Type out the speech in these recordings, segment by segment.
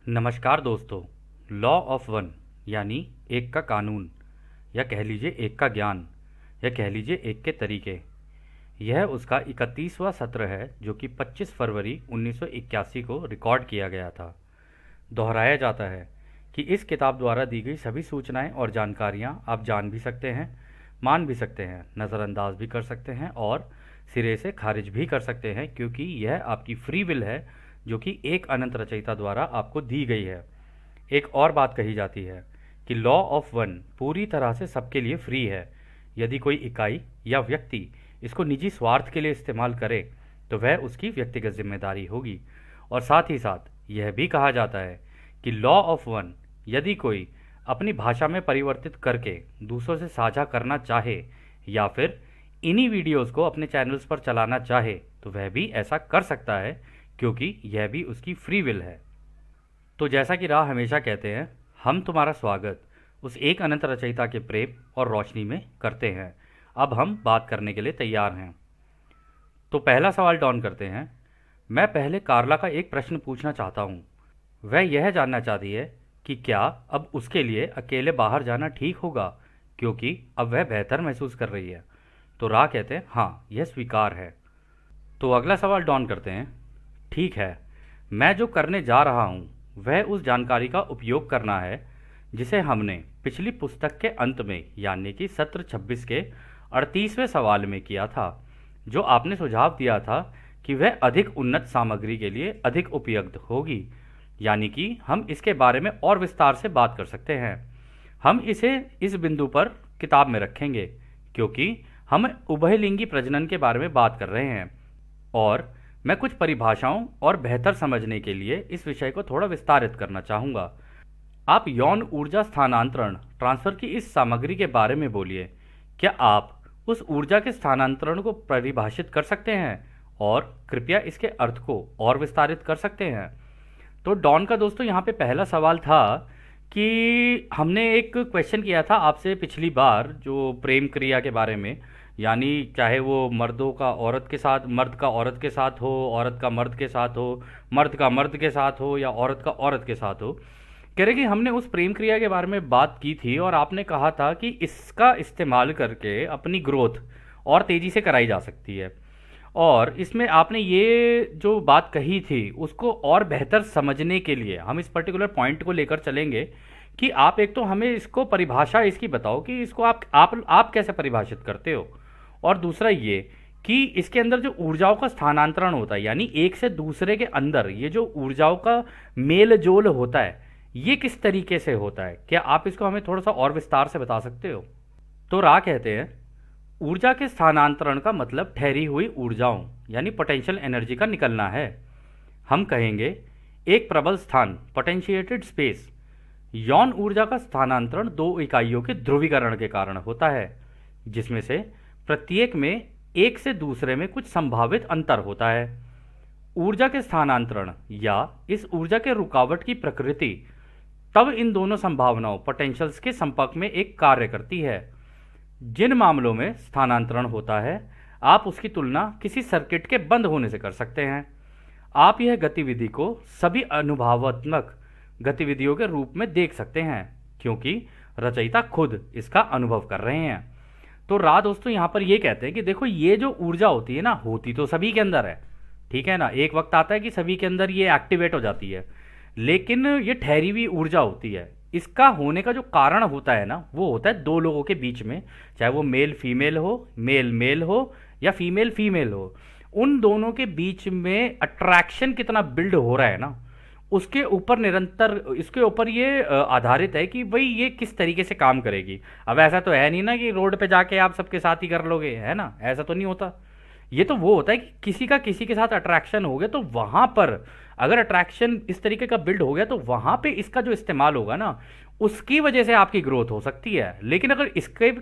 नमस्कार दोस्तों। Law of one यानी एक का कानून, या कह लीजिए एक का ज्ञान, या कह लीजिए एक के तरीके। यह उसका 31वां सत्र है जो कि 25 फरवरी 1981 को रिकॉर्ड किया गया था। दोहराया जाता है कि इस किताब द्वारा दी गई सभी सूचनाएं और जानकारियां आप जान भी सकते हैं, मान भी सकते हैं, नज़रअंदाज भी कर सकते हैं और सिरे से खारिज भी कर सकते हैं, क्योंकि यह आपकी फ्री विल है जो कि एक अनंत रचयिता द्वारा आपको दी गई है। एक और बात कही जाती है कि लॉ ऑफ वन पूरी तरह से सबके लिए फ्री है। यदि कोई इकाई या व्यक्ति इसको निजी स्वार्थ के लिए इस्तेमाल करे तो वह उसकी व्यक्तिगत जिम्मेदारी होगी। और साथ ही साथ यह भी कहा जाता है कि लॉ ऑफ वन यदि कोई अपनी भाषा में परिवर्तित करके दूसरों से साझा करना चाहे या फिर इन्हीं वीडियोस को अपने चैनल्स पर चलाना चाहे तो वह भी ऐसा कर सकता है, क्योंकि यह भी उसकी फ्री विल है। तो जैसा कि राह हमेशा कहते हैं, हम तुम्हारा स्वागत उस एक अनंत रचयिता के प्रेम और रोशनी में करते हैं। अब हम बात करने के लिए तैयार हैं। तो पहला सवाल डॉन करते हैं। मैं पहले कार्ला का एक प्रश्न पूछना चाहता हूँ। वह यह जानना चाहती है कि क्या अब उसके लिए अकेले बाहर जाना ठीक होगा, क्योंकि अब वह बेहतर महसूस कर रही है। तो राह कहते हैं हाँ, यह स्वीकार है। तो अगला सवाल डॉन करते हैं। ठीक है, मैं जो करने जा रहा हूँ वह उस जानकारी का उपयोग करना है जिसे हमने पिछली पुस्तक के अंत में यानी कि सत्र 26 के 38वें सवाल में किया था, जो आपने सुझाव दिया था कि वह अधिक उन्नत सामग्री के लिए अधिक उपयुक्त होगी। यानी कि हम इसके बारे में और विस्तार से बात कर सकते हैं। हम इसे इस बिंदु पर किताब में रखेंगे क्योंकि हम उभयलिंगी प्रजनन के बारे में बात कर रहे हैं, और मैं कुछ परिभाषाओं और बेहतर समझने के लिए इस विषय को थोड़ा विस्तारित करना चाहूँगा। आप यौन ऊर्जा स्थानांतरण ट्रांसफर की इस सामग्री के बारे में बोलिए। क्या आप उस ऊर्जा के स्थानांतरण को परिभाषित कर सकते हैं और कृपया इसके अर्थ को और विस्तारित कर सकते हैं? तो डॉन का दोस्तों यहाँ पे पहला सवाल था कि हमने एक क्वेश्चन किया था आपसे पिछली बार जो प्रेम क्रिया के बारे में, यानी चाहे वो मर्दों का औरत के साथ, मर्द का औरत के साथ हो, औरत का मर्द के साथ हो, मर्द का मर्द के साथ हो, या औरत का औरत के साथ हो। कह रहे कि हमने उस प्रेम क्रिया के बारे में बात की थी और आपने कहा था कि इसका इस्तेमाल करके अपनी ग्रोथ और तेज़ी से कराई जा सकती है। और इसमें आपने ये जो बात कही थी उसको और बेहतर समझने के लिए हम इस पर्टिकुलर पॉइंट को लेकर चलेंगे कि आप एक तो हमें इसको परिभाषा इसकी बताओ कि इसको आप कैसे परिभाषित करते हो, और दूसरा ये कि इसके अंदर जो ऊर्जाओं का स्थानांतरण होता है यानी एक से दूसरे के अंदर ये जो ऊर्जाओं का मेल जोल होता है ये किस तरीके से होता है। क्या आप इसको हमें थोड़ा सा और विस्तार से बता सकते हो? तो रा कहते हैं ऊर्जा के स्थानांतरण का मतलब ठहरी हुई ऊर्जाओं यानी पोटेंशियल एनर्जी का निकलना है। हम कहेंगे एक प्रबल स्थान पोटेंशिएटेड स्पेस। यौन ऊर्जा का स्थानांतरण दो इकाइयों के ध्रुवीकरण के कारण होता है, जिसमें से प्रत्येक में एक से दूसरे में कुछ संभावित अंतर होता है। ऊर्जा के स्थानांतरण या इस ऊर्जा के रुकावट की प्रकृति तब इन दोनों संभावनाओं पोटेंशियल्स के संपर्क में एक कार्य करती है। जिन मामलों में स्थानांतरण होता है आप उसकी तुलना किसी सर्किट के बंद होने से कर सकते हैं। आप यह गतिविधि को सभी अनुभवात्मक गतिविधियों के रूप में देख सकते हैं क्योंकि रचयिता खुद इसका अनुभव कर रहे हैं। तो दोस्तों यहाँ पर ये कहते हैं कि देखो ये जो ऊर्जा होती है ना, होती तो सभी के अंदर है, ठीक है ना। एक वक्त आता है कि सभी के अंदर ये एक्टिवेट हो जाती है, लेकिन ये ठहरी हुई ऊर्जा होती है। इसका होने का जो कारण होता है ना, वो होता है दो लोगों के बीच में, चाहे वो मेल फीमेल हो, मेल मेल हो, या फीमेल फीमेल हो, उन दोनों के बीच में अट्रैक्शन कितना बिल्ड हो रहा है ना, उसके ऊपर निरंतर इसके ऊपर ये आधारित है कि भाई ये किस तरीके से काम करेगी। अब ऐसा तो है नहीं ना कि रोड पे जाके आप सबके साथ ही कर लोगे, है ना, ऐसा तो नहीं होता। ये तो वो होता है कि किसी का किसी के साथ अट्रैक्शन हो गया तो वहां पर अगर अट्रैक्शन इस तरीके का बिल्ड हो गया तो वहां पे इसका जो इस्तेमाल होगा ना, उसकी वजह से आपकी ग्रोथ हो सकती है। लेकिन अगर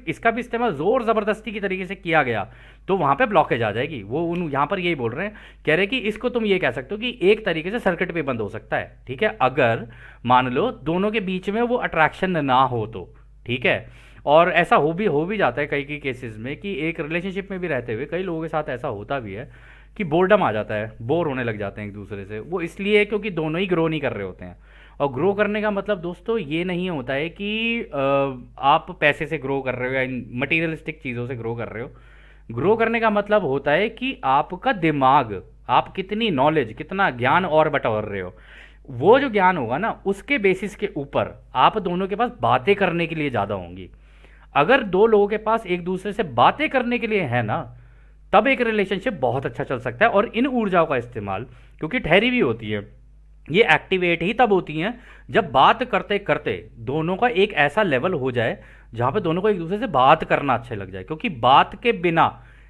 इसका भी इस्तेमाल जोर जबरदस्ती की तरीके से किया गया तो वहां पे ब्लॉकेज आ जाएगी। वो उन यहाँ पर यही बोल रहे हैं, कह रहे कि इसको तुम ये कह सकते हो कि एक तरीके से सर्किट भी बंद हो सकता है, ठीक है, अगर मान लो दोनों के बीच में वो अट्रैक्शन ना हो तो, ठीक है। और ऐसा हो भी जाता है कई कई केसेस में कि एक रिलेशनशिप में भी रहते हुए कई लोगों के साथ ऐसा होता भी है कि बोर्डम आ जाता है, बोर होने लग जाते हैं एक दूसरे से। वो इसलिए क्योंकि दोनों ही ग्रो नहीं कर रहे होते हैं और ग्रो करने का मतलब दोस्तों ये नहीं होता है कि आप पैसे से ग्रो कर रहे हो या मटेरियलिस्टिक चीज़ों से ग्रो कर रहे हो। ग्रो करने का मतलब होता है कि आपका दिमाग, आप कितनी नॉलेज, कितना ज्ञान और बटोर रहे हो। वो जो ज्ञान होगा ना, उसके बेसिस के ऊपर आप दोनों के पास बातें करने के लिए ज़्यादा होंगी। अगर दो लोगों के पास एक दूसरे से बातें करने के लिए है ना, तब एक रिलेशनशिप बहुत अच्छा चल सकता है। और इन ऊर्जाओं का इस्तेमाल, क्योंकि ठहरी हुई होती है, ये एक्टिवेट ही तब होती हैं जब बात करते करते दोनों का एक ऐसा लेवल हो जाए जहां पे दोनों को एक दूसरे से बात करना अच्छे लग जाए। क्योंकि बात के बिना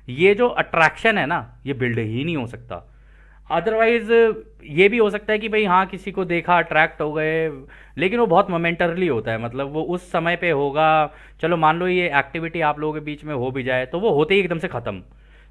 ये जो अट्रैक्शन है ना, ये बिल्ड ही नहीं हो सकता। अदरवाइज ये भी हो सकता है कि भाई हाँ, किसी को देखा, अट्रैक्ट हो गए, लेकिन वो बहुत मोमेंटरली होता है, मतलब वो उस समय पे होगा। चलो मान लो ये एक्टिविटी आप लोगों के बीच में हो भी जाए तो वो होते ही एकदम से ख़त्म,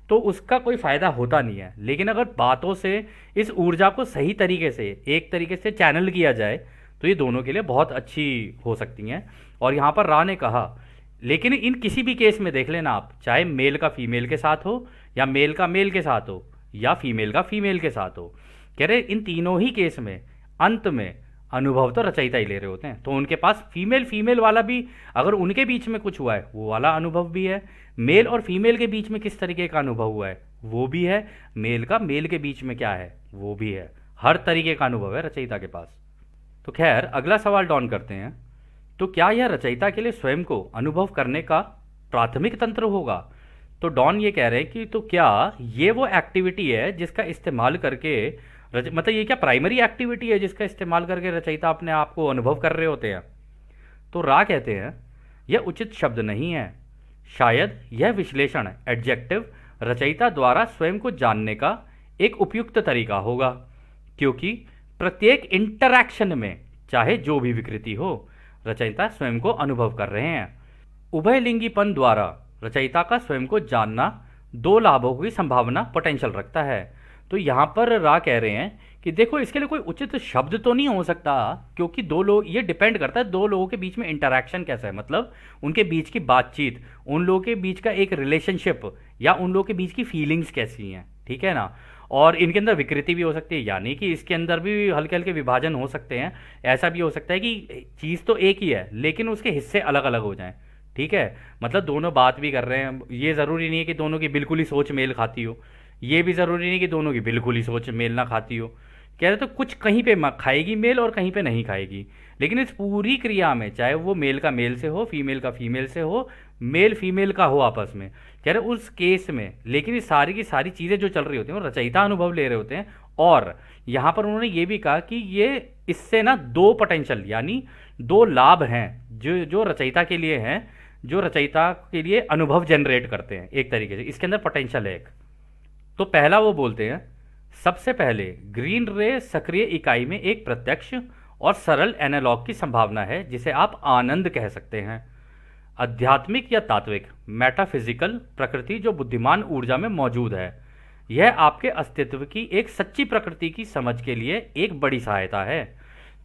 तो उसका कोई फ़ायदा होता नहीं है। लेकिन अगर बातों से इस ऊर्जा को सही तरीके से, एक तरीके से चैनल किया जाए, तो ये दोनों के लिए बहुत अच्छी हो सकती हैं। और यहाँ पर रा ने कहा, लेकिन इन किसी भी केस में देख लेना आप, चाहे मेल का फीमेल के साथ हो, या मेल का मेल के साथ हो, या फीमेल का फीमेल के साथ हो, कह रहे इन तीनों ही केस में अंत में अनुभव तो रचयिता ही ले रहे होते हैं। तो उनके पास फीमेल फीमेल वाला भी, अगर उनके बीच में कुछ हुआ है वो वाला अनुभव भी है, मेल और फीमेल के बीच में किस तरीके का अनुभव हुआ है वो भी है, मेल का मेल के बीच में क्या है वो भी है। हर तरीके का अनुभव है रचयिता के पास। तो खैर, अगला सवाल डॉन करते हैं। तो क्या यह रचयिता के लिए स्वयं को अनुभव करने का प्राथमिक तंत्र होगा? तो डॉन ये कह रहे हैं कि तो क्या ये वो एक्टिविटी है जिसका इस्तेमाल करके मतलब ये क्या प्राइमरी एक्टिविटी है जिसका इस्तेमाल करके रचयिता अपने आप को अनुभव कर रहे होते हैं? तो रा कहते हैं, यह उचित शब्द नहीं है। शायद यह विश्लेषण, एडजेक्टिव, रचयिता द्वारा स्वयं को जानने का एक उपयुक्त तरीका होगा, क्योंकि प्रत्येक इंटरैक्शन में, चाहे जो भी विकृति हो, रचयिता स्वयं को अनुभव कर रहे हैं। उभयलिंगीपन द्वारा रचयिता का स्वयं को जानना दो लाभों की संभावना, पोटेंशियल रखता है। तो यहाँ पर रा कह रहे हैं कि देखो, इसके लिए कोई उचित शब्द तो नहीं हो सकता, क्योंकि दो लोग, ये डिपेंड करता है दो लोगों के बीच में इंटरैक्शन कैसा है, मतलब उनके बीच की बातचीत, उन लोगों के बीच का एक रिलेशनशिप, या उन लोगों के बीच की फीलिंग्स कैसी हैं, ठीक है ना। और इनके अंदर विकृति भी हो सकती है, यानी कि इसके अंदर भी हल्के हल्के विभाजन हो सकते हैं। ऐसा भी हो सकता है कि चीज़ तो एक ही है लेकिन उसके हिस्से अलग अलग हो जाएं, ठीक है। मतलब दोनों बात भी कर रहे हैं, ये ज़रूरी नहीं है कि दोनों की बिल्कुल ही सोच मेल खाती हो, ये भी ज़रूरी नहीं कि दोनों की बिल्कुल ही सोच मेल ना खाती हो। कह रहे तो कुछ कहीं पे खाएगी मेल और कहीं पे नहीं खाएगी, लेकिन इस पूरी क्रिया में, चाहे वो मेल का मेल से हो, फीमेल का फीमेल से हो, मेल फीमेल का हो आपस में, कह रहे उस केस में, लेकिन ये सारी की सारी चीज़ें जो चल रही होती हैं वो रचयिता अनुभव ले रहे होते हैं। और यहाँ पर उन्होंने ये भी कहा कि ये इससे ना दो पोटेंशियल, यानी दो लाभ हैं जो जो रचयिता के लिए हैं, जो रचयिता के लिए अनुभव जनरेट करते हैं। एक तरीके से इसके अंदर पोटेंशियल है एक। तो पहला वो बोलते हैं, सबसे पहले ग्रीन रे सक्रिय इकाई में एक प्रत्यक्ष और सरल एनालॉग की संभावना है जिसे आप आनंद कह सकते हैं। आध्यात्मिक या तात्विक, मेटाफिजिकल प्रकृति जो बुद्धिमान ऊर्जा में मौजूद है, यह आपके अस्तित्व की एक सच्ची प्रकृति की समझ के लिए एक बड़ी सहायता है।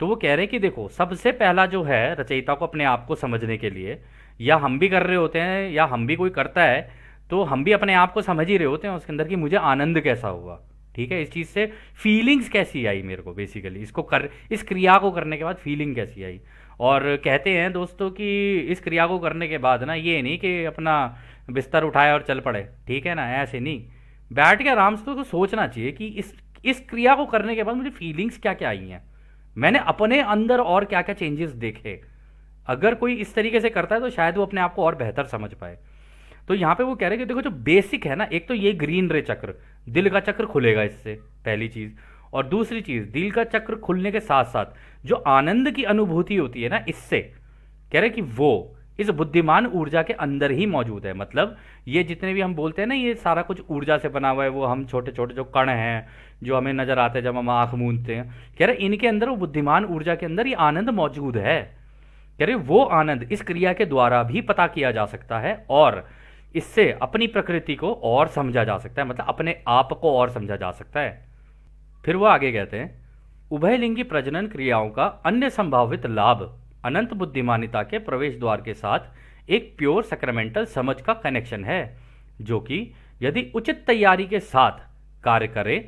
तो वो कह रहे हैं कि देखो, सबसे पहला जो है रचयिता को अपने आप को समझने के लिए, या हम भी कर रहे होते हैं या हम भी कोई करता है, तो हम भी अपने आप को समझ ही रहे होते हैं उसके अंदर कि मुझे आनंद कैसा हुआ, ठीक है, इस चीज़ से फीलिंग्स कैसी आई मेरे को, बेसिकली इसको कर, इस क्रिया को करने के बाद फीलिंग कैसी आई। और कहते हैं दोस्तों कि इस क्रिया को करने के बाद ना, ये नहीं कि अपना बिस्तर उठाए और चल पड़े, ठीक है ना, ऐसे नहीं, बैठ के आराम से तो सोचना चाहिए कि इस क्रिया को करने के बाद मुझे फीलिंग्स क्या क्या आई हैं, मैंने अपने अंदर और क्या क्या चेंजेस देखे। अगर कोई इस तरीके से करता है तो शायद वो अपने आप को और बेहतर समझ पाए। तो यहाँ पे वो कह रहे हैं कि देखो, जो बेसिक है ना, एक तो ये ग्रीन रे चक्र, दिल का चक्र खुलेगा इससे, पहली चीज़। और दूसरी चीज़, दिल का चक्र खुलने के साथ साथ जो आनंद की अनुभूति होती है ना, इससे कह रहे हैं कि वो इस बुद्धिमान ऊर्जा के अंदर ही मौजूद है। मतलब ये जितने भी हम बोलते हैं ना, ये सारा कुछ ऊर्जा से बना हुआ है, वो हम छोटे छोटे जो कण हैं जो हमें नजर आते हैं जब हम आँख मूंदते हैं, कह रहे इनके अंदर, वो बुद्धिमान ऊर्जा के अंदर ये आनंद मौजूद है। कह रहे वो आनंद इस क्रिया के द्वारा भी पता किया जा सकता है, और इससे अपनी प्रकृति को और समझा जा सकता है, मतलब अपने आप को और समझा जा सकता है। फिर वो आगे कहते हैं, उभयलिंगी प्रजनन क्रियाओं का अन्य संभावित लाभ अनंत बुद्धिमानिता के प्रवेश द्वार के साथ एक प्योर सैक्रामेंटल समझ का कनेक्शन है, जो कि यदि उचित तैयारी के साथ कार्य करे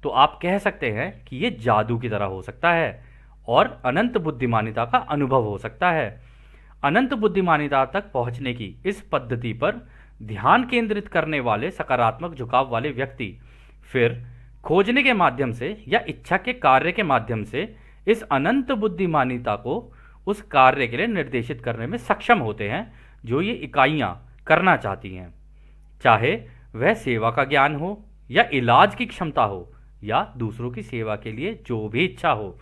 तो आप कह सकते हैं कि यह जादू की तरह हो सकता है। और अनंत बुद्धिमानिता का अनुभव हो सकता है। अनंत बुद्धिमानिता तक पहुंचने की इस पद्धति पर ध्यान केंद्रित करने वाले सकारात्मक झुकाव वाले व्यक्ति फिर खोजने के माध्यम से या इच्छा के कार्य के माध्यम से इस अनंत बुद्धिमानिता को उस कार्य के लिए निर्देशित करने में सक्षम होते हैं जो ये इकाइयां करना चाहती हैं, चाहे वह सेवा का ज्ञान हो या इलाज की क्षमता हो या दूसरों की सेवा के लिए जो भी इच्छा हो।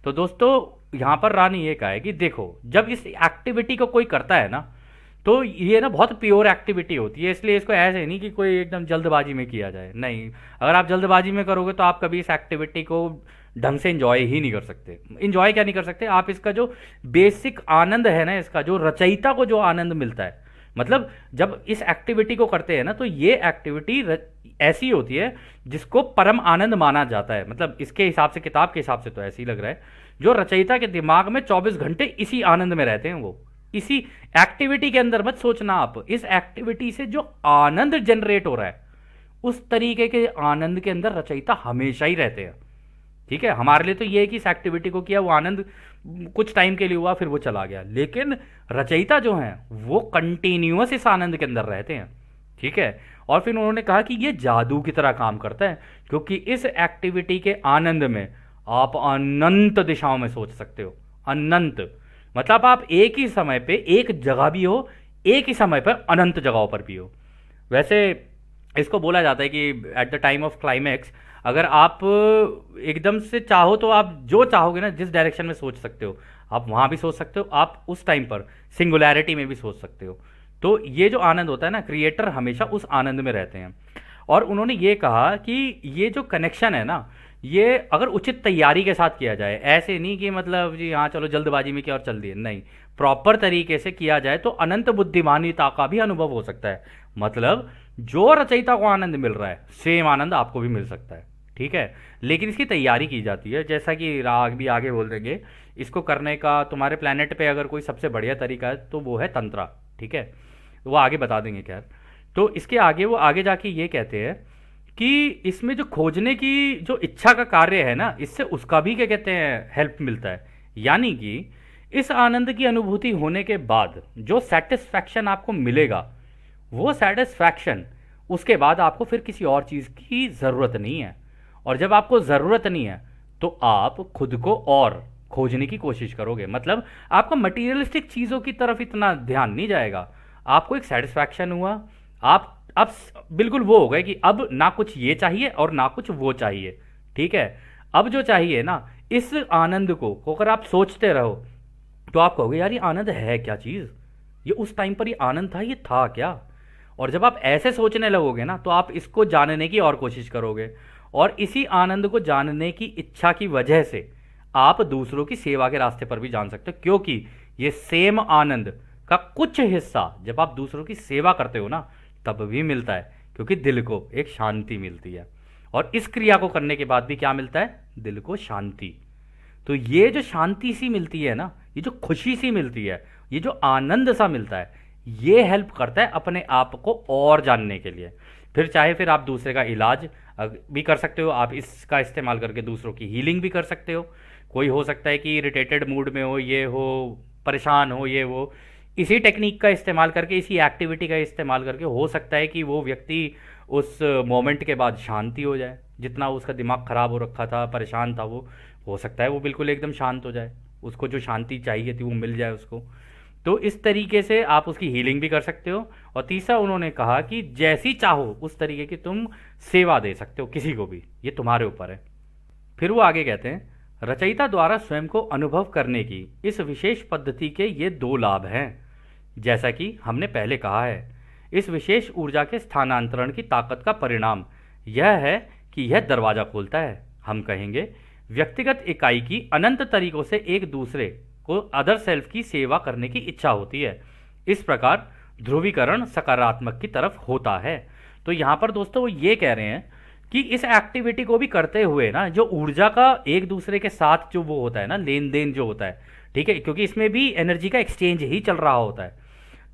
तो दोस्तों यहाँ पर रानी ये कहा है कि देखो, जब इस एक्टिविटी को कोई करता है ना, तो ये ना बहुत प्योर एक्टिविटी होती है, इसलिए इसको ऐसे नहीं कि कोई एकदम जल्दबाजी में किया जाए। नहीं, अगर आप जल्दबाजी में करोगे तो आप कभी इस एक्टिविटी को ढंग से इंजॉय ही नहीं कर सकते। इंजॉय क्या नहीं कर सकते, आप इसका जो बेसिक आनंद है ना, इसका जो रचयिता को जो आनंद मिलता है, मतलब जब इस एक्टिविटी को करते हैं ना, तो ये एक्टिविटी ऐसी होती है जिसको परम आनंद माना जाता है। मतलब इसके हिसाब से, किताब के हिसाब से तो ऐसे ही लग रहा है, जो रचयिता के दिमाग में 24 घंटे इसी आनंद में रहते हैं, वो इसी एक्टिविटी के अंदर। मत सोचना आप, इस एक्टिविटी से जो आनंद जनरेट हो रहा है उस तरीके के आनंद के अंदर रचयिता हमेशा ही रहते हैं। ठीक है, हमारे लिए तो ये है कि इस एक्टिविटी को किया, वो आनंद कुछ टाइम के लिए हुआ, फिर वो चला गया, लेकिन रचयिता जो हैं वो कंटिन्यूअस इस आनंद के अंदर रहते हैं। ठीक है, और फिर उन्होंने कहा कि ये जादू की तरह काम करता है, क्योंकि इस एक्टिविटी के आनंद में आप अनंत दिशाओं में सोच सकते हो। अनंत मतलब आप एक ही समय पे एक जगह भी हो, एक ही समय पर अनंत जगहों पर भी हो। वैसे इसको बोला जाता है कि at the time of climax, अगर आप एकदम से चाहो तो आप जो चाहोगे ना, जिस डायरेक्शन में सोच सकते हो, आप वहाँ भी सोच सकते हो, आप उस टाइम पर सिंगुलैरिटी में भी सोच सकते हो। तो ये जो आनंद होता है ना, क्रिएटर हमेशा उस आनंद में रहते हैं। और उन्होंने ये कहा कि ये जो कनेक्शन है ना, ये अगर उचित तैयारी के साथ किया जाए, ऐसे नहीं कि मतलब जी हाँ चलो जल्दबाजी में किया और चल दिए, नहीं, प्रॉपर तरीके से किया जाए तो अनंत बुद्धिमानिता का भी अनुभव हो सकता है। मतलब जो रचयिता को आनंद मिल रहा है, सेम आनंद आपको भी मिल सकता है। ठीक है, लेकिन इसकी तैयारी की जाती है, जैसा कि राग भी आगे बोल देंगे। इसको करने का तुम्हारे प्लेनेट पे अगर कोई सबसे बढ़िया तरीका है तो वो है तंत्रा। ठीक है, वो आगे बता देंगे खैर। तो इसके आगे वो आगे जाके ये कहते हैं कि इसमें जो खोजने की जो इच्छा का कार्य है ना, इससे उसका भी क्या कहते हैं, हेल्प मिलता है। यानी कि इस आनंद की अनुभूति होने के बाद जो सेटिस्फैक्शन आपको मिलेगा, वो सेटिस्फैक्शन उसके बाद आपको फिर किसी और चीज़ की ज़रूरत नहीं है। और जब आपको ज़रूरत नहीं है तो आप खुद को और खोजने की कोशिश करोगे। मतलब आपका मटीरियलिस्टिक चीज़ों की तरफ इतना ध्यान नहीं जाएगा, आपको एक सेटिस्फैक्शन हुआ, आप अब बिल्कुल वो हो गए कि अब ना कुछ ये चाहिए और ना कुछ वो चाहिए। ठीक है, अब जो चाहिए ना, इस आनंद को अगर आप सोचते रहो तो आप कहोगे यार ये आनंद है क्या चीज़, ये उस टाइम पर ये आनंद था, ये था क्या। और जब आप ऐसे सोचने लगोगे ना, तो आप इसको जानने की और कोशिश करोगे, और इसी आनंद को जानने की इच्छा की वजह से आप दूसरों की सेवा के रास्ते पर भी जान सकते हो, क्योंकि ये सेम आनंद का कुछ हिस्सा जब आप दूसरों की सेवा करते हो ना, तब भी मिलता है, क्योंकि दिल को एक शांति मिलती है। और इस क्रिया को करने के बाद भी क्या मिलता है, दिल को शांति। तो ये जो शांति सी मिलती है ना, ये जो खुशी सी मिलती है, ये जो आनंद सा मिलता है, ये हेल्प करता है अपने आप को और जानने के लिए। फिर आप दूसरे का इलाज भी कर सकते हो, आप इसका इस्तेमाल करके दूसरों की हीलिंग भी कर सकते हो। कोई हो सकता है कि इरिटेटेड मूड में हो, ये हो, परेशान हो, ये वो, इसी टेक्निक का इस्तेमाल करके, इसी एक्टिविटी का इस्तेमाल करके हो सकता है कि वो व्यक्ति उस मोमेंट के बाद शांति हो जाए। जितना उसका दिमाग ख़राब हो रखा था, परेशान था, वो हो सकता है वो बिल्कुल एकदम शांत हो जाए, उसको जो शांति चाहिए थी वो मिल जाए उसको। तो इस तरीके से आप उसकी हीलिंग भी कर सकते हो। और तीसरा उन्होंने कहा कि जैसी चाहो उस तरीके की तुम सेवा दे सकते हो किसी को भी, ये तुम्हारे ऊपर है। फिर वो आगे कहते हैं, रचयिता द्वारा स्वयं को अनुभव करने की इस विशेष पद्धति के ये 2 लाभ हैं। जैसा कि हमने पहले कहा है, इस विशेष ऊर्जा के स्थानांतरण की ताकत का परिणाम यह है कि यह दरवाजा खोलता है, हम कहेंगे, व्यक्तिगत इकाई की अनंत तरीकों से एक दूसरे को अदर सेल्फ की सेवा करने की इच्छा होती है। इस प्रकार ध्रुवीकरण सकारात्मक की तरफ होता है। तो यहाँ पर दोस्तों वो ये कह रहे हैं कि इस एक्टिविटी को भी करते हुए ना, जो ऊर्जा का एक दूसरे के साथ जो वो होता है ना, लेन देन जो होता है, ठीक है, क्योंकि इसमें भी एनर्जी का एक्सचेंज ही चल रहा होता है।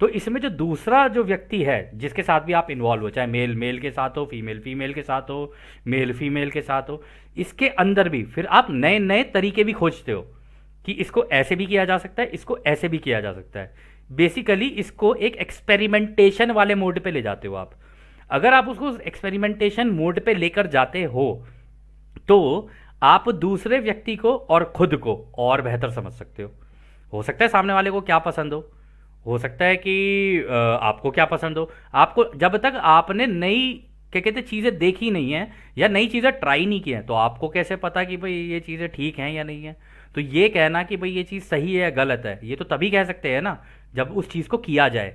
तो इसमें जो दूसरा जो व्यक्ति है जिसके साथ भी आप इन्वॉल्व हो, चाहे मेल मेल के साथ हो, फीमेल फीमेल के साथ हो, मेल फीमेल के साथ हो, इसके अंदर भी फिर आप नए नए तरीके भी खोजते हो कि इसको ऐसे भी किया जा सकता है, इसको ऐसे भी किया जा सकता है। बेसिकली इसको एक एक्सपेरिमेंटेशन वाले मोड पे ले जाते हो आप। अगर आप उसको एक्सपेरिमेंटेशन मोड पे लेकर जाते हो तो आप दूसरे व्यक्ति को और खुद को और बेहतर समझ सकते हो सकता है सामने वाले को क्या पसंद हो सकता है कि आपको क्या पसंद हो। आपको जब तक आपने नई क्या कहते चीज़ें देखी नहीं है या नई चीज़ें ट्राई नहीं की हैं तो आपको कैसे पता कि भाई ये चीज़ें ठीक हैं या नहीं है। तो ये कहना कि भाई ये चीज़ सही है या गलत है, ये तो तभी कह सकते हैं ना जब उस चीज़ को किया जाए।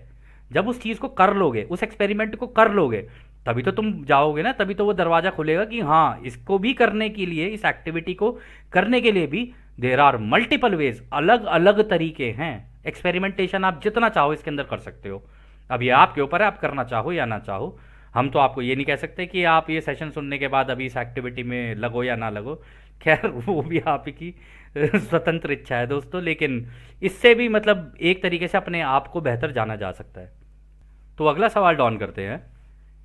जब उस चीज़ को कर लोगे, उस एक्सपेरिमेंट को कर लोगे, तभी तो तुम जाओगे ना, तभी तो वो दरवाज़ा खुलेगा कि हाँ इसको भी करने के लिए, इस एक्टिविटी को करने के लिए भी देर आर मल्टीपल वेज, अलग अलग तरीके हैं। एक्सपेरिमेंटेशन आप जितना चाहो इसके अंदर कर सकते हो। अब ये आपके ऊपर है, आप करना चाहो या ना चाहो। हम तो आपको ये नहीं कह सकते कि आप ये सेशन सुनने के बाद अभी इस एक्टिविटी में लगो या ना लगो। खैर वो भी आप की स्वतंत्र इच्छा है दोस्तों, लेकिन इससे भी मतलब एक तरीके से अपने आप को बेहतर जाना जा सकता है। तो अगला सवाल डॉन करते हैं,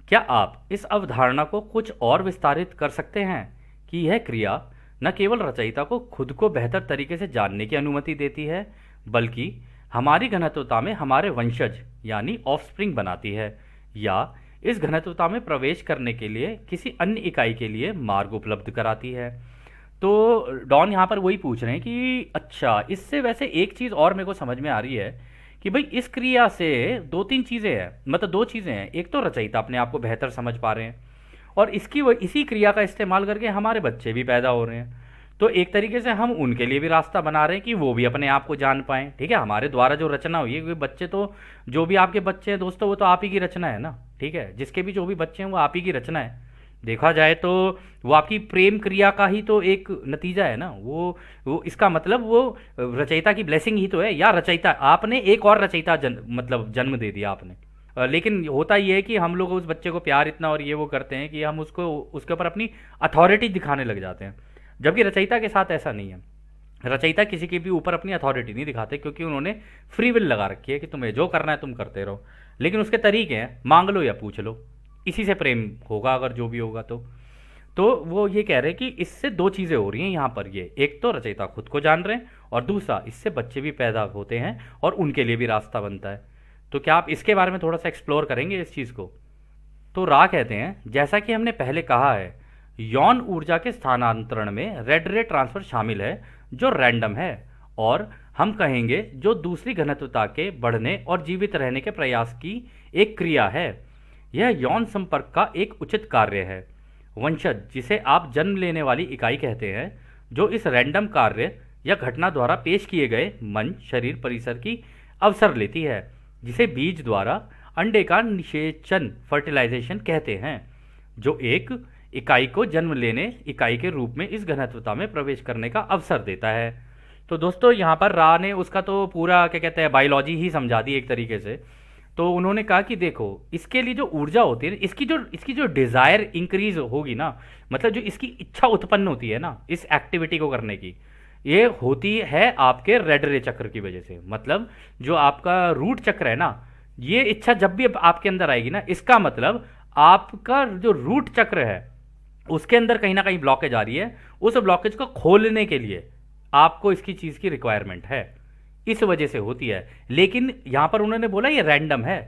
क्या आप इस अवधारणा को कुछ और विस्तारित कर सकते हैं कि यह क्रिया न केवल रचयिता को खुद को बेहतर तरीके से जानने की अनुमति देती है, बल्कि हमारी घनत्वता में हमारे वंशज यानी ऑफस्प्रिंग बनाती है, या इस घनत्वता में प्रवेश करने के लिए किसी अन्य इकाई के लिए मार्ग उपलब्ध कराती है। तो डॉन यहाँ पर वही पूछ रहे हैं कि अच्छा, इससे वैसे एक चीज़ और मेरे को समझ में आ रही है कि भाई इस क्रिया से दो तीन चीज़ें हैं, मतलब दो चीज़ें हैं। एक तो रचयिता अपने आप को बेहतर समझ पा रहे हैं और इसी क्रिया का इस्तेमाल करके हमारे बच्चे भी पैदा हो रहे हैं। तो एक तरीके से हम उनके लिए भी रास्ता बना रहे हैं कि वो भी अपने आप को जान पाएँ। ठीक है, हमारे द्वारा जो रचना हुई है, क्योंकि बच्चे तो जो भी आपके बच्चे हैं दोस्तों वो तो आप ही की रचना है ना। ठीक है, जिसके भी जो भी बच्चे हैं वो आप ही की रचना है। देखा जाए तो वो आपकी प्रेम क्रिया का ही तो एक नतीजा है ना। वो इसका मतलब वो रचयिता की ब्लेसिंग ही तो है, या रचयिता आपने एक और रचयिता मतलब जन्म दे दिया आपने। लेकिन होता ये है कि हम लोग उस बच्चे को प्यार इतना और ये वो करते हैं कि हम उसको उसके ऊपर अपनी अथॉरिटी दिखाने लग जाते हैं, जबकि रचयिता के साथ ऐसा नहीं है। रचयिता किसी के भी ऊपर अपनी अथॉरिटी नहीं दिखाते, क्योंकि उन्होंने फ्री विल लगा रखी है कि तुम्हें जो करना है तुम करते रहो। लेकिन उसके तरीके हैं, मांग लो या पूछ लो, इसी से प्रेम होगा अगर जो भी होगा तो वो ये कह रहे हैं कि इससे दो चीज़ें हो रही हैं यहाँ पर। ये एक तो रचयिता खुद को जान रहे हैं और दूसरा इससे बच्चे भी पैदा होते हैं और उनके लिए भी रास्ता बनता है। तो क्या आप इसके बारे में थोड़ा सा एक्सप्लोर करेंगे इस चीज़ को। तो रा कहते हैं, जैसा कि हमने पहले कहा है, यौन ऊर्जा के स्थानांतरण में रेड रे ट्रांसफर शामिल है जो रैंडम है, और हम कहेंगे जो दूसरी घनत्वता के बढ़ने और जीवित रहने के प्रयास की एक क्रिया है। यह यौन संपर्क का एक उचित कार्य है। वंशज, जिसे आप जन्म लेने वाली इकाई कहते हैं, जो इस रैंडम कार्य या घटना द्वारा पेश किए गए मन शरीर परिसर की अवसर लेती है, जिसे बीज द्वारा अंडे का निषेचन फर्टिलाइजेशन कहते हैं, जो एक इकाई को जन्म लेने इकाई के रूप में इस घनत्वता में प्रवेश करने का अवसर देता है। तो दोस्तों यहाँ पर रा ने उसका तो पूरा क्या कहते हैं बायोलॉजी ही समझा दी एक तरीके से। तो उन्होंने कहा कि देखो, इसके लिए जो ऊर्जा होती है, इसकी जो डिज़ायर इंक्रीज होगी ना, मतलब जो इसकी इच्छा उत्पन्न होती है ना इस एक्टिविटी को करने की, ये होती है आपके रेड रे चक्र की वजह से। मतलब जो आपका रूट चक्र है ना, ये इच्छा जब भी आपके अंदर आएगी ना, इसका मतलब आपका जो रूट चक्र है उसके अंदर कहीं ना कहीं ब्लॉकेज आ रही है। उस ब्लॉकेज को खोलने के लिए आपको इसकी चीज़ की रिक्वायरमेंट है, इस वजह से होती है। लेकिन यहां पर उन्होंने बोला ये रैंडम है,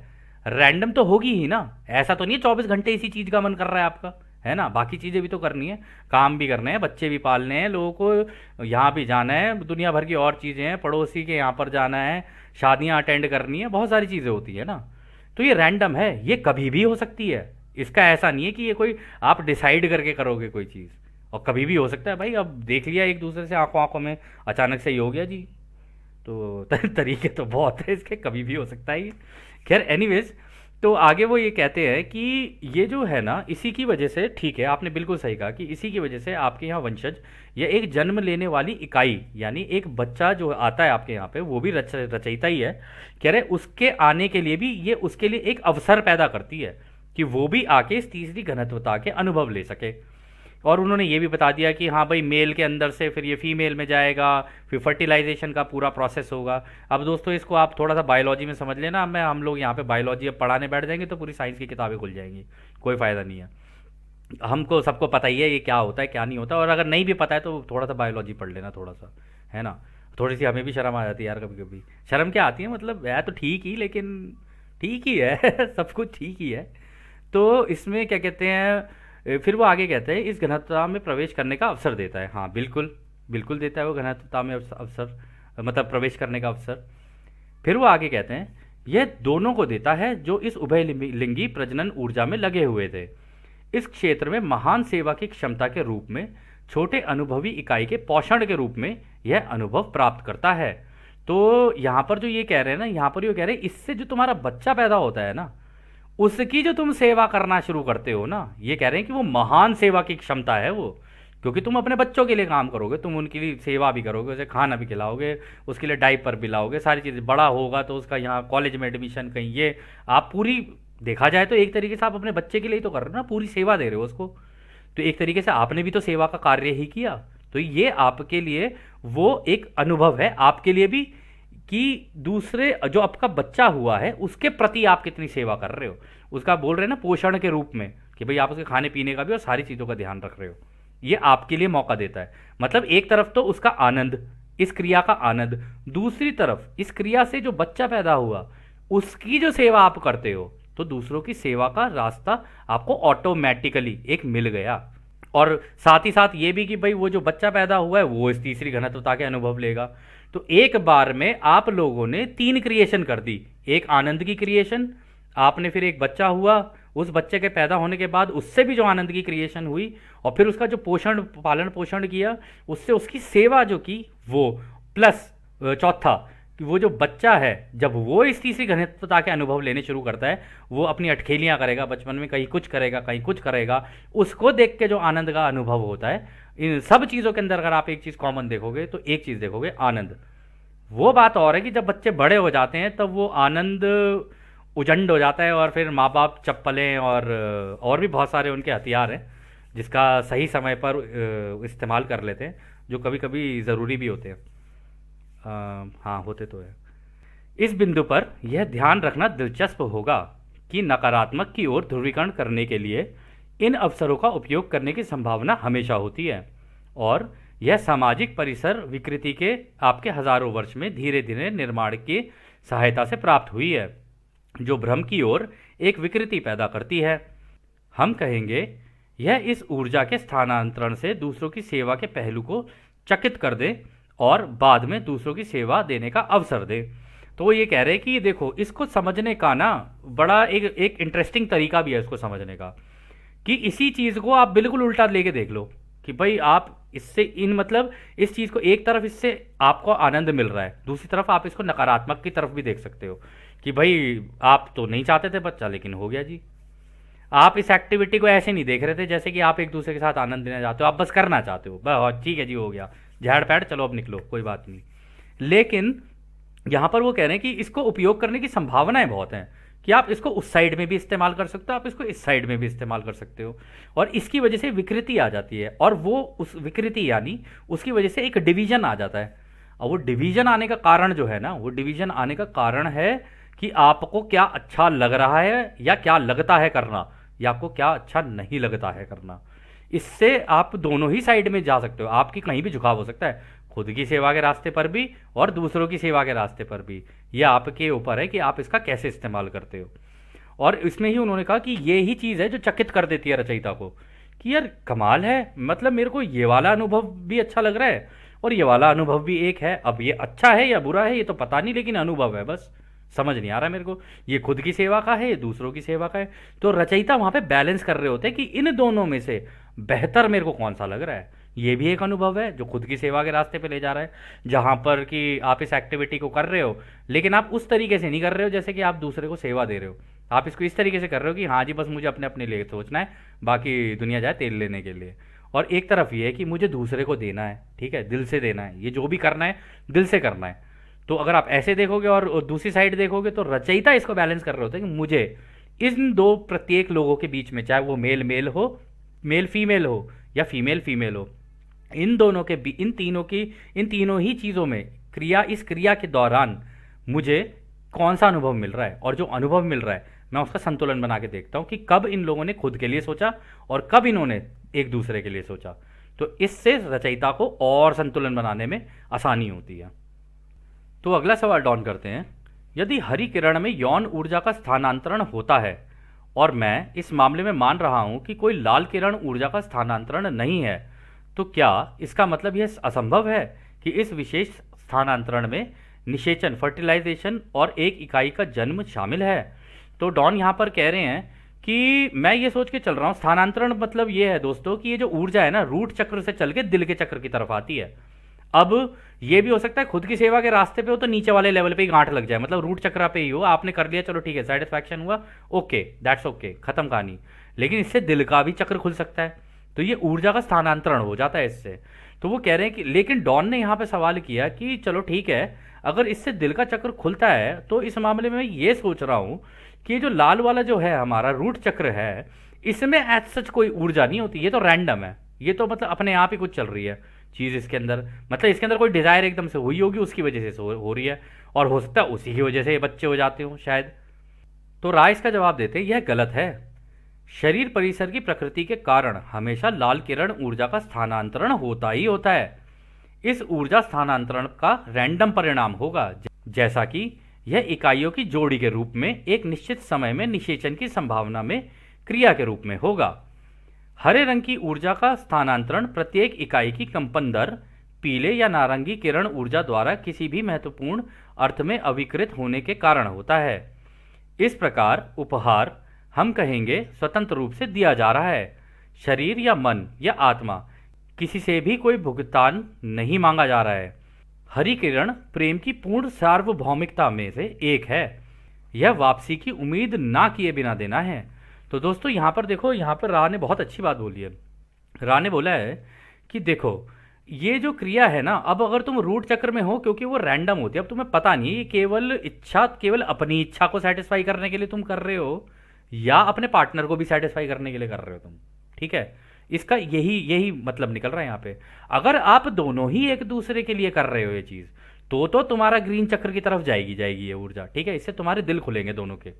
रैंडम तो होगी ही ना। ऐसा तो नहीं है 24 घंटे इसी चीज़ का मन कर रहा है आपका, है ना। बाकी चीज़ें भी तो करनी है, काम भी करने हैं, बच्चे भी पालने हैं, लोगों को यहाँ भी जाना है, दुनिया भर की और चीज़ें हैं, पड़ोसी के यहाँ पर जाना है, शादियाँ अटेंड करनी है, बहुत सारी चीज़ें होती है ना। तो ये रैंडम है, ये कभी भी हो सकती है। इसका ऐसा नहीं है कि ये कोई आप डिसाइड करके करोगे कोई चीज़, और कभी भी हो सकता है भाई। अब देख लिया एक दूसरे से आंखों आंखों में, अचानक से ये हो गया जी। तो तरीके तो बहुत है इसके, कभी भी हो सकता है ये। खैर एनीवेज, तो आगे वो ये कहते हैं कि ये जो है ना, इसी की वजह से, ठीक है आपने बिल्कुल सही कहा कि इसी की वजह से आपके यहाँ वंशज या एक जन्म लेने वाली इकाई यानी एक बच्चा जो आता है आपके यहाँ पे, वो भी रचयिता ही है। कह रहे उसके आने के लिए भी ये उसके लिए एक अवसर पैदा करती है कि वो भी आके इस तीसरी घनत्वता के अनुभव ले सके। और उन्होंने ये भी बता दिया कि हाँ भाई, मेल के अंदर से फिर ये फीमेल में जाएगा, फिर फर्टिलाइजेशन का पूरा प्रोसेस होगा। अब दोस्तों इसको आप थोड़ा सा बायोलॉजी में समझ लेना। हम लोग यहाँ पे बायोलॉजी अब पढ़ाने बैठ जाएंगे तो पूरी साइंस की किताबें खुल जाएंगी, कोई फ़ायदा नहीं है। हमको सबको पता ही है ये क्या होता है क्या नहीं होता, और अगर नहीं भी पता है तो थोड़ा सा बायोलॉजी पढ़ लेना थोड़ा सा, है ना। थोड़ी सी हमें भी शर्म आ जाती है यार कभी कभी। शर्म क्या आती है, मतलब है तो ठीक ही, लेकिन ठीक ही है सब कुछ ठीक ही है। तो इसमें क्या कहते हैं, फिर वो आगे कहते हैं इस घनत्वता में प्रवेश करने का अवसर देता है। हाँ बिल्कुल, बिल्कुल देता है वो घनत्वता में अवसर, मतलब प्रवेश करने का अवसर। फिर वो आगे कहते हैं यह दोनों को देता है जो इस उभय लिंगी प्रजनन ऊर्जा में लगे हुए थे। इस क्षेत्र में महान सेवा की क्षमता के रूप में छोटे अनुभवी इकाई के पोषण के रूप में यह अनुभव प्राप्त करता है। तो यहाँ पर जो ये कह रहे हैं ना, यहाँ पर ये कह रहे हैं इससे जो तुम्हारा बच्चा पैदा होता है ना, उसकी जो तुम सेवा करना शुरू करते हो ना, ये कह रहे हैं कि वो महान सेवा की क्षमता है वो। क्योंकि तुम अपने बच्चों के लिए काम करोगे, तुम उनके लिए सेवा भी करोगे, उसे खाना भी खिलाओगे, उसके लिए डाइपर भी लाओगे, सारी चीज़ें। बड़ा होगा तो उसका यहाँ कॉलेज में एडमिशन, कहीं ये आप पूरी, देखा जाए तो एक तरीके से आप अपने बच्चे के लिए ही तो कर रहे हो ना, पूरी सेवा दे रहे हो उसको। तो एक तरीके से आपने भी तो सेवा का कार्य ही किया। तो ये आपके लिए वो एक अनुभव है आपके लिए भी, कि दूसरे जो आपका बच्चा हुआ है उसके प्रति आप कितनी सेवा कर रहे हो। उसका बोल रहे हैं ना पोषण के रूप में, कि भाई आप उसके खाने पीने का भी और सारी चीज़ों का ध्यान रख रहे हो। ये आपके लिए मौका देता है। मतलब एक तरफ तो उसका आनंद, इस क्रिया का आनंद, दूसरी तरफ इस क्रिया से जो बच्चा पैदा हुआ उसकी जो सेवा आप करते हो, तो दूसरों की सेवा का रास्ता आपको ऑटोमेटिकली एक मिल गया। और साथ ही साथ ये भी कि भाई वो जो बच्चा पैदा हुआ है वो इस तीसरी घनत्वता के अनुभव लेगा। तो एक बार में आप लोगों ने 3 क्रिएशन कर दी। एक आनंद की क्रिएशन आपने, फिर एक बच्चा हुआ, उस बच्चे के पैदा होने के बाद उससे भी जो आनंद की क्रिएशन हुई, और फिर उसका जो पोषण, पालन पोषण किया, उससे उसकी सेवा जो की वो, प्लस चौथा कि वो जो बच्चा है जब वो इस तीसरी घनत्वता के अनुभव लेने शुरू करता है, वो अपनी अटखेलियाँ करेगा बचपन में, कहीं कुछ करेगा कहीं कुछ करेगा, उसको देख के जो आनंद का अनुभव होता है। इन सब चीज़ों के अंदर अगर आप एक चीज़ कॉमन देखोगे तो एक चीज़ देखोगे, आनंद। वो बात और है कि जब बच्चे बड़े हो जाते हैं तब वो आनंद उजंड हो जाता है, और फिर माँ बाप चप्पलें और भी बहुत सारे उनके हथियार हैं जिसका सही समय पर इस्तेमाल कर लेते हैं, जो कभी कभी ज़रूरी भी होते हैं। हाँ होते तो है। इस बिंदु पर यह ध्यान रखना दिलचस्प होगा कि नकारात्मक की ओर ध्रुवीकरण करने के लिए इन अवसरों का उपयोग करने की संभावना हमेशा होती है, और यह सामाजिक परिसर विकृति के आपके हजारों वर्ष में धीरे धीरे निर्माण की सहायता से प्राप्त हुई है, जो भ्रम की ओर एक विकृति पैदा करती है। हम कहेंगे यह इस ऊर्जा के स्थानांतरण से दूसरों की सेवा के पहलू को चकित कर दे और बाद में दूसरों की सेवा देने का अवसर दे। तो वो ये कह रहे हैं कि देखो, इसको समझने का ना बड़ा एक इंटरेस्टिंग तरीका भी है इसको समझने का, कि इसी चीज़ को आप बिल्कुल उल्टा लेके देख लो कि भाई आप इससे इन मतलब इस चीज़ को, एक तरफ इससे आपको आनंद मिल रहा है, दूसरी तरफ आप इसको नकारात्मक की तरफ भी देख सकते हो कि भाई आप तो नहीं चाहते थे बच्चा, लेकिन हो गया जी। आप इस एक्टिविटी को ऐसे नहीं देख रहे थे जैसे कि आप एक दूसरे के साथ आनंद लेना चाहते हो, आप बस करना चाहते हो, बस ठीक है जी हो गया, झाड़ पैड चलो अब निकलो कोई बात नहीं। लेकिन यहाँ पर वो कह रहे हैं कि इसको उपयोग करने की संभावनाएं बहुत हैं, कि आप इसको उस साइड में भी इस्तेमाल कर सकते हो, आप इसको इस साइड में भी इस्तेमाल कर सकते हो, और इसकी वजह से विकृति आ जाती है, और वो उस विकृति यानी उसकी वजह से एक डिवीजन आ जाता है। और वो डिवीजन आने का कारण जो है ना, वो डिवीजन आने का कारण है कि आपको क्या अच्छा लग रहा है या क्या लगता है करना, या आपको क्या अच्छा नहीं लगता है करना। इससे आप दोनों ही साइड में जा सकते हो, आपकी कहीं भी झुकाव हो सकता है, खुद की सेवा के रास्ते पर भी और दूसरों की सेवा के रास्ते पर भी। यह आपके ऊपर है कि आप इसका कैसे इस्तेमाल करते हो। और इसमें ही उन्होंने कहा कि ये ही चीज़ है जो चकित कर देती है रचयिता को, कि यार कमाल है, मतलब मेरे को ये वाला अनुभव भी अच्छा लग रहा है और ये वाला अनुभव भी एक है। अब ये अच्छा है या बुरा है ये तो पता नहीं, लेकिन अनुभव है, बस समझ नहीं आ रहा मेरे को, ये खुद की सेवा का है, ये दूसरों की सेवा का है। तो रचयिता वहाँ पे बैलेंस कर रहे होते हैं कि इन दोनों में से बेहतर मेरे को कौन सा लग रहा है। ये भी एक अनुभव है जो खुद की सेवा के रास्ते पे ले जा रहा है, जहाँ पर कि आप इस एक्टिविटी को कर रहे हो, लेकिन आप उस तरीके से नहीं कर रहे हो जैसे कि आप दूसरे को सेवा दे रहे हो। आप इसको इस तरीके से कर रहे हो कि हाँ जी बस मुझे अपने अपने लिए सोचना है, बाकी दुनिया जाए तेल लेने के लिए। और एक तरफ ये है कि मुझे दूसरे को देना है, ठीक है, दिल से देना है, ये जो भी करना है दिल से करना है। तो अगर आप ऐसे देखोगे और दूसरी साइड देखोगे तो रचयिता इसको बैलेंस कर रहे होते हैं कि मुझे इन दो प्रत्येक लोगों के बीच में, चाहे वो मेल मेल हो, मेल फीमेल हो या फीमेल फीमेल हो, इन दोनों के इन तीनों ही चीज़ों में इस क्रिया के दौरान मुझे कौन सा अनुभव मिल रहा है, और जो अनुभव मिल रहा है मैं उसका संतुलन बना के देखता हूँ कि कब इन लोगों ने खुद के लिए सोचा और कब इन्होंने एक दूसरे के लिए सोचा। तो इससे रचयिता को और संतुलन बनाने में आसानी होती है। तो अगला सवाल डॉन करते हैं, यदि हरी किरण में यौन ऊर्जा का स्थानांतरण होता है और मैं इस मामले में मान रहा हूं कि कोई लाल किरण ऊर्जा का स्थानांतरण नहीं है, तो क्या इसका मतलब यह असंभव है कि इस विशेष स्थानांतरण में निषेचन फर्टिलाइजेशन और एक इकाई का जन्म शामिल है? तो डॉन यहाँ पर कह रहे हैं कि मैं ये सोच के चल रहा हूँ, स्थानांतरण मतलब ये है दोस्तों कि ये जो ऊर्जा है ना, रूट चक्र से चल के दिल के चक्र की तरफ आती है। अब ये भी हो सकता है खुद की सेवा के रास्ते पे हो तो नीचे वाले लेवल पे ही गांठ लग जाए, मतलब रूट चक्र पे ही हो, आपने कर लिया, चलो ठीक है, सेटिस्फैक्शन हुआ, ओके, दैट्स ओके, खत्म कहानी। लेकिन इससे दिल का भी चक्र खुल सकता है, तो ये ऊर्जा का स्थानांतरण हो जाता है इससे। तो वो कह रहे हैं कि, लेकिन डॉन ने यहाँ पे सवाल किया कि चलो ठीक है, अगर इससे दिल का चक्र खुलता है तो इस मामले में ये सोच रहा हूँ कि जो लाल वाला जो है हमारा रूट चक्र है, इसमें एज सच कोई ऊर्जा नहीं होती, ये तो रैंडम है, ये तो मतलब अपने आप ही कुछ चल रही है चीज़ इसके अंदर, मतलब इसके अंदर कोई डिज़ायर एकदम से हुई होगी, उसकी वजह से हो रही है, और हो सकता है उसी की वजह से ये बच्चे हो जाते हो शायद। तो राय इसका जवाब देते यह गलत है। शरीर परिसर की प्रकृति के कारण हमेशा लाल किरण ऊर्जा का स्थानांतरण होता ही होता है। इस ऊर्जा स्थानांतरण का रैंडम परिणाम होगा, जैसा कि यह इकाइयों की जोड़ी के रूप में एक निश्चित समय में निषेचन की संभावना में क्रिया के रूप में होगा। हरे रंग की ऊर्जा का स्थानांतरण प्रत्येक इकाई की कंपन दर पीले या नारंगी किरण ऊर्जा द्वारा किसी भी महत्वपूर्ण अर्थ में अविकृत होने के कारण होता है। इस प्रकार उपहार हम कहेंगे स्वतंत्र रूप से दिया जा रहा है। शरीर या मन या आत्मा किसी से भी कोई भुगतान नहीं मांगा जा रहा है। हरी किरण प्रेम की पूर्ण सार्वभौमिकता में से एक है। यह वापसी की उम्मीद ना किए बिना देना है। तो दोस्तों यहाँ पर देखो, यहाँ पर राह ने बहुत अच्छी बात बोली है। राह ने बोला है कि देखो, ये जो क्रिया है ना, अब अगर तुम रूट चक्र में हो, क्योंकि वो रैंडम होती है, अब तुम्हें पता नहीं ये केवल अपनी इच्छा को सेटिस्फाई करने के लिए तुम कर रहे हो या अपने पार्टनर को भी सेटिस्फाई करने के लिए कर रहे हो तुम, ठीक है। इसका यही यही मतलब निकल रहा है यहाँ पे। अगर आप दोनों ही एक दूसरे के लिए कर रहे हो ये चीज, तो तुम्हारा ग्रीन चक्र की तरफ जाएगी ये ऊर्जा, ठीक है, इससे तुम्हारे दिल खुलेंगे दोनों के।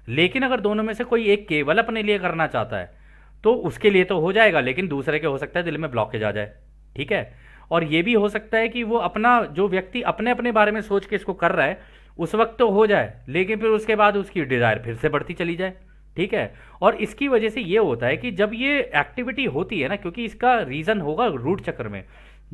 लेकिन अगर दोनों में से कोई एक केवल अपने लिए करना चाहता है तो उसके लिए तो हो जाएगा, लेकिन दूसरे के हो सकता है दिल में ब्लॉकेज आ जाए, ठीक है। और ये भी हो सकता है कि वो अपना, जो व्यक्ति अपने अपने बारे में सोच के इसको कर रहा है, उस वक्त तो हो जाए, लेकिन फिर उसके बाद उसकी डिजायर फिर से बढ़ती चली जाए, ठीक है। और इसकी वजह से ये होता है कि जब ये एक्टिविटी होती है ना, क्योंकि इसका रीजन होगा रूट चक्र में,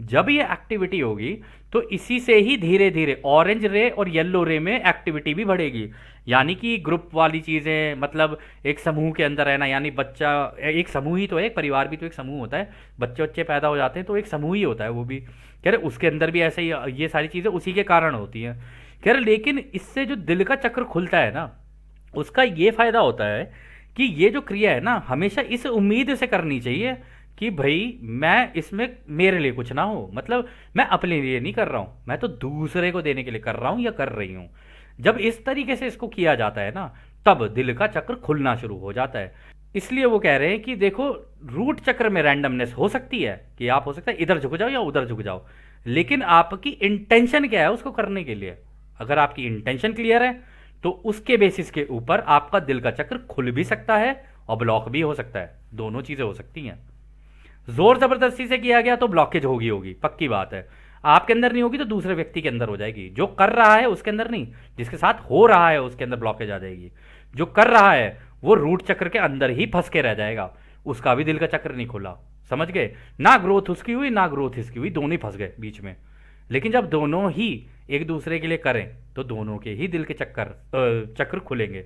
जब ये एक्टिविटी होगी तो इसी से ही धीरे धीरे ऑरेंज रे और येलो रे में एक्टिविटी भी बढ़ेगी। यानी कि ग्रुप वाली चीजें, मतलब एक समूह के अंदर रहना, यानी बच्चा एक समूह ही तो है, एक परिवार भी तो एक समूह होता है, बच्चे बच्चे पैदा हो जाते हैं तो एक समूह ही होता है वो भी, कह रहे उसके अंदर भी ऐसे ही ये सारी चीजें उसी के कारण होती हैं, कह रहे। लेकिन इससे जो दिल का चक्र खुलता है ना, उसका ये फायदा होता है कि ये जो क्रिया है ना, हमेशा इस उम्मीद से करनी चाहिए कि भाई मैं इसमें मेरे लिए कुछ ना हो, मतलब मैं अपने लिए नहीं कर रहा हूं, मैं तो दूसरे को देने के लिए कर रहा हूं या कर रही हूं। जब इस तरीके से इसको किया जाता है ना, तब दिल का चक्र खुलना शुरू हो जाता है। इसलिए वो कह रहे हैं कि देखो, रूट चक्र में रैंडमनेस हो सकती है कि आप हो सकता है इधर झुक जाओ या उधर झुक जाओ, लेकिन आपकी इंटेंशन क्या है उसको करने के लिए। अगर आपकी इंटेंशन क्लियर है तो उसके बेसिस के ऊपर आपका दिल का चक्र खुल भी सकता है और ब्लॉक भी हो सकता है, दोनों चीजें हो सकती हैं। जोर जबरदस्ती से किया गया तो ब्लॉकेज होगी पक्की बात है। आपके अंदर नहीं होगी तो दूसरे व्यक्ति के अंदर हो जाएगी, जो कर रहा है उसके अंदर नहीं, जिसके साथ हो रहा है उसके अंदर ब्लॉकेज आ जाएगी। जो कर रहा है वो रूट चक्र के अंदर ही फंस के रह जाएगा, उसका भी दिल का चक्र नहीं खुला, समझ गए ना। ग्रोथ उसकी हुई ना ग्रोथ इसकी हुई, दोनों ही फंस गए बीच में। लेकिन जब दोनों ही एक दूसरे के लिए करें तो दोनों के ही दिल के चक्र खुलेंगे।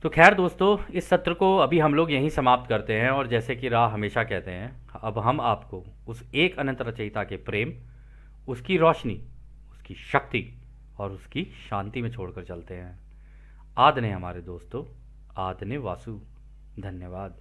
तो खैर दोस्तों, इस सत्र को अभी हम लोग यहीं समाप्त करते हैं, और जैसे कि राह हमेशा कहते हैं, अब हम आपको उस एक अनंत रचयिता के प्रेम, उसकी रोशनी, उसकी शक्ति और उसकी शांति में छोड़कर चलते हैं। आदने हमारे दोस्तों, आदने वासु। धन्यवाद।